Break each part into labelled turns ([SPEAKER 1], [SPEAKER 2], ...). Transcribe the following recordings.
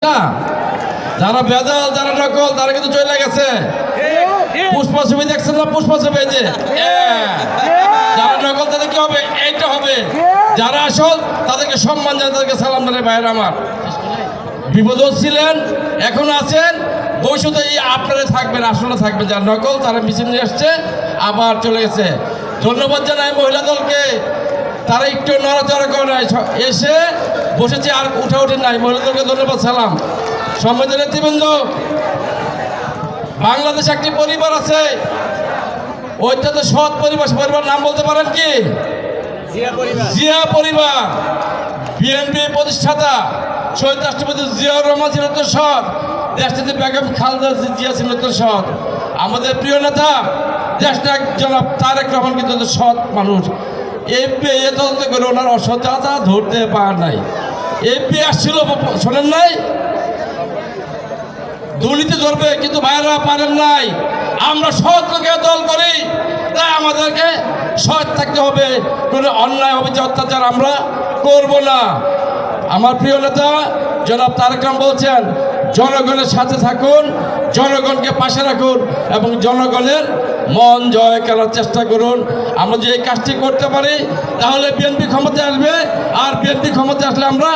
[SPEAKER 1] না, যারা ভেজাল যারা নকল তারা কিন্তু চলে গেছে। পুষ্পা ছবি দেখছেন না? পুষ্পা ছবি যে যারা নকল তাদের কি হবে? এইটা হবে। যারা আসল তাদেরকে সম্মান জানাই, তাদেরকে সালাম জানাই। ভাইয়েরা আমার, বিপদ ছিলেন, এখন আছেন, ভবিষ্যতে আপনারা থাকবেন, আসলে থাকবেন। যারা নকল তারা মিছিল নিয়ে আসছে, আবার চলে গেছে। ধন্যবাদ জানাই মহিলা দলকে, তারা একটু নড়াচড়া করে নাই, এসে বসেছে, আর উঠে ওঠে নাই। মহিলা দলকে ধন্যবাদ, সালাম। সম্মানিত নেতৃবৃন্দ, বাংলাদেশ একটি পরিবার আছে, ওইটা তো সৎ পরিবার। পরিবার নাম বলতে পারেন কি? জিয়া পরিবার। বিএনপি প্রতিষ্ঠাতা শহীদ রাষ্ট্রপতি জিয়াউর রহমান ছিলেন তো সৎ, দেশটিতে বেগম খালেদা জিয়া ছিলেন তো সৎ, আমাদের প্রিয় নেতা দেশনায়ক জনাব তারেক রহমান কিন্তু সৎ মানুষ। এফবিআই তদন্ত করে ওনার অসৎতা ধরতে পারে নাই। এফবিআই আসছিল, শোনেন নাই? দুর্নীতি ধরবে, কিন্তু ভাইয়েরা পারেন নাই। আমরা সৎ লোকে দল করি, তাই আমাদেরকে সৎ থাকতে হবে। কোনো অন্যায় অবিচার অত্যাচার আমরা করব না। আমার প্রিয় নেতা জনাব তারেক রহমান বলছেন, জনগণের সাথে থাকুন, জনগণকে পাশে রাখুন এবং জনগণের মন জয় করার চেষ্টা করুন। আমরা যদি এই কাজটি করতে পারি তাহলে বিএনপি ক্ষমতায় আসবে, আর বিএনপি ক্ষমতায় আসলে আমরা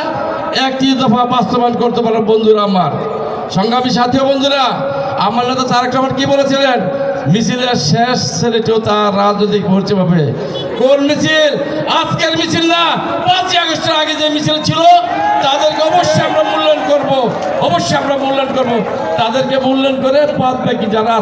[SPEAKER 1] একটি দফা বাস্তবায়ন করতে পারবো। বন্ধুরা আমার, সংগ্রামী সাথী ও বন্ধুরা, আমার নেতা তারেক রহমান কি বলেছিলেন? মিছিলের শেষ ছেলেটিও তার রাজনৈতিক পরিচয় পাবে। কোন মিছিল? আজকের মিছিল না, 5ই আগস্টের আগে যে মিছিল ছিল তাদেরকে অবশ্যই আমরা মূল্যায়ন করব, অবশ্যই আমরা মূল্যায়ন করব। তাদেরকে মূল্যায়ন করে বাদ বাকি যারা